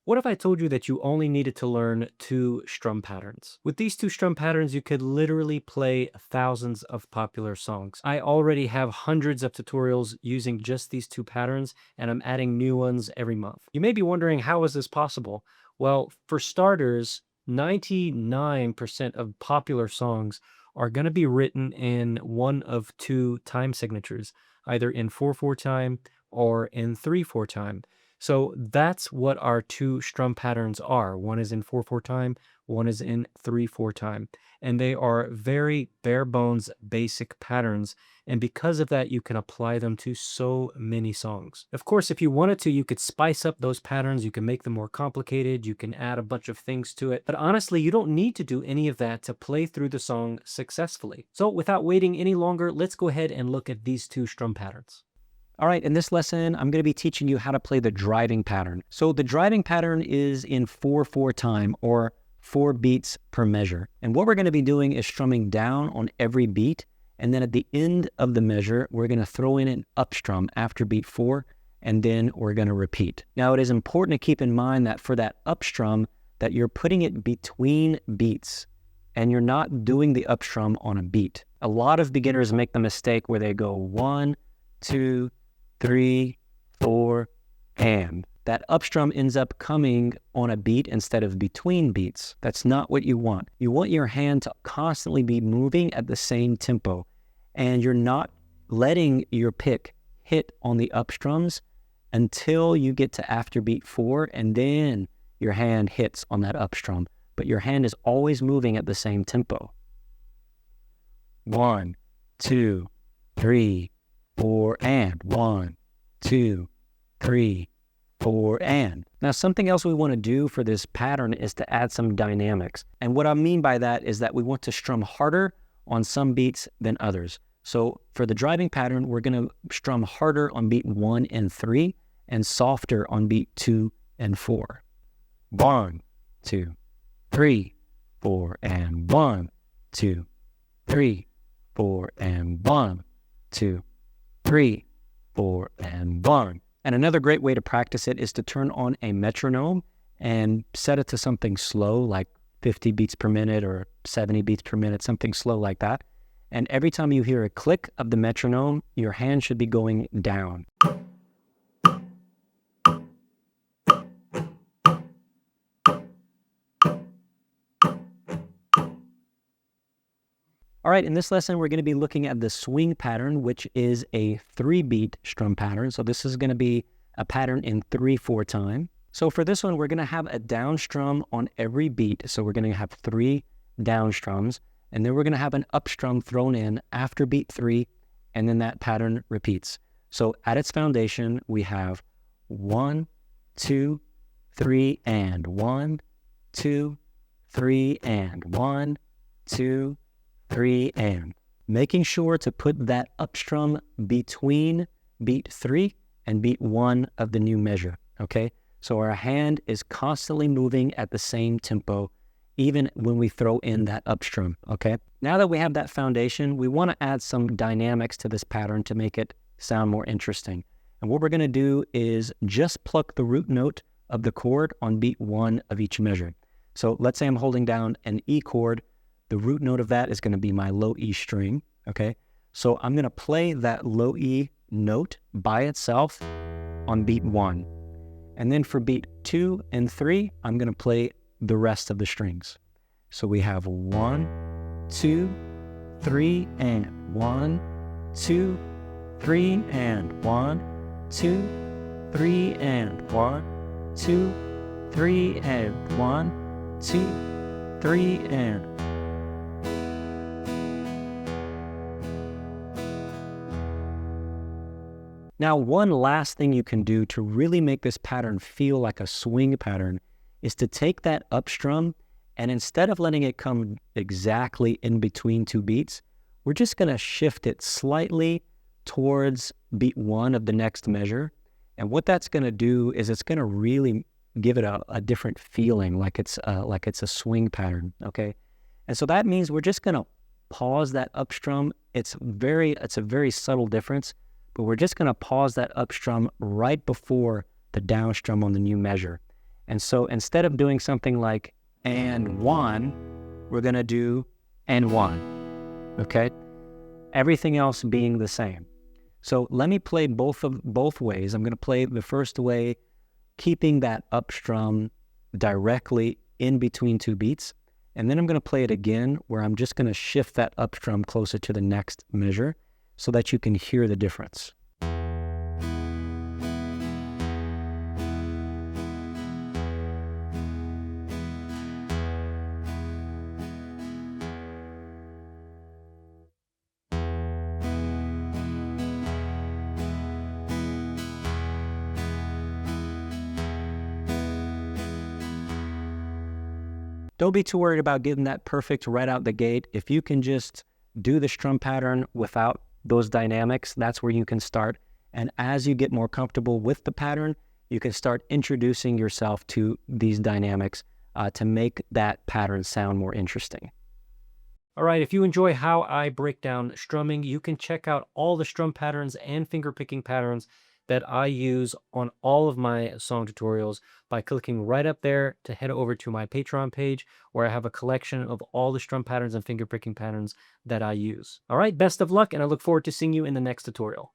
What if I told you that you only needed to learn two strum patterns? With these two strum patterns, you could literally play thousands of popular songs. I already have hundreds of tutorials using just these two patterns, and I'm adding new ones every month. You may be wondering, how is this possible? Well, for starters, 99% of popular songs are going to be written in one of two time signatures, either in 4/4 time or in 3/4 time. So that's what our two strum patterns are. One is in 4/4 time, one is in 3/4 time. And they are very bare bones basic patterns. And because of that, you can apply them to so many songs. Of course, if you wanted to, you could spice up those patterns. You can make them more complicated. You can add a bunch of things to it. But honestly, you don't need to do any of that to play through the song successfully. So without waiting any longer, let's go ahead and look at these two strum patterns. All right, in this lesson, I'm going to be teaching you how to play the driving pattern. So the driving pattern is in 4/4 time, or 4 beats per measure. And what we're going to be doing is strumming down on every beat. And then at the end of the measure, we're going to throw in an up strum after beat 4, and then we're going to repeat. Now, it is important to keep in mind that for that up strum, that you're putting it between beats, and you're not doing the up strum on a beat. A lot of beginners make the mistake where they go 1, 2, 3, 4, and that up strum ends up coming on a beat instead of between beats. That's not what you want. You want your hand to constantly be moving at the same tempo, and you're not letting your pick hit on the up strums until you get to after beat 4, and then your hand hits on that up strum. But your hand is always moving at the same tempo. 1, 2, 3, 4, and 1, 2, 3, 4, and. Now, something else we want to do for this pattern is to add some dynamics. And what I mean by that is that we want to strum harder on some beats than others. So for the driving pattern, we're going to strum harder on beat 1 and 3 and softer on beat 2 and 4. 1, 2, 3, 4, and 1, 2, 3, 4, and 1, 2, 3, 4, and 1. And another great way to practice it is to turn on a metronome and set it to something slow, like 50 beats per minute or 70 beats per minute, something slow like that. And every time you hear a click of the metronome, your hand should be going down. All right, in this lesson, we're going to be looking at the swing pattern, which is a 3-beat strum pattern. So this is going to be a pattern in 3/4 time. So for this one, we're going to have a down strum on every beat. So we're going to have 3 down strums, and then we're going to have an up strum thrown in after beat 3, and then that pattern repeats. So at its foundation, we have 1, 2, 3, and 1, 2, 3, and 1, 2, 3, and. Making sure to put that up strum between beat 3 and beat 1 of the new measure, okay? So our hand is constantly moving at the same tempo, even when we throw in that up strum, okay? Now that we have that foundation, we want to add some dynamics to this pattern to make it sound more interesting. And what we're going to do is just pluck the root note of the chord on beat 1 of each measure. So let's say I'm holding down an E chord. The root note of that is going to be my low E string, okay? So I'm going to play that low E note by itself on beat 1. And then for beat 2 and 3, I'm going to play the rest of the strings. So we have 1, 2, 3, and 1, 2, 3, and 1, 2, 3, and 1, 2, 3, and 1, 2, 3, and. Now, one last thing you can do to really make this pattern feel like a swing pattern is to take that up strum, and instead of letting it come exactly in between 2 beats, we're just going to shift it slightly towards beat 1 of the next measure. And what that's going to do is it's going to really give it a different feeling, like it's a swing pattern, okay? And so that means we're just going to pause that up strum. It's a very subtle difference, but we're just going to pause that up strum right before the down strum on the new measure. And so instead of doing something like and one, we're going to do and one, okay? Everything else being the same. So let me play both ways. I'm going to play the first way, keeping that up strum directly in between two beats. And then I'm going to play it again where I'm just going to shift that up strum closer to the next measure so that you can hear the difference. Don't be too worried about getting that perfect right out the gate. If you can just do the strum pattern without those dynamics, that's where you can start. And as you get more comfortable with the pattern, you can start introducing yourself to these dynamics to make that pattern sound more interesting. All right, if you enjoy how I break down strumming, you can check out all the strum patterns and finger picking patterns that I use on all of my song tutorials by clicking right up there to head over to my Patreon page where I have a collection of all the strum patterns and finger picking patterns that I use. All right, best of luck, and I look forward to seeing you in the next tutorial.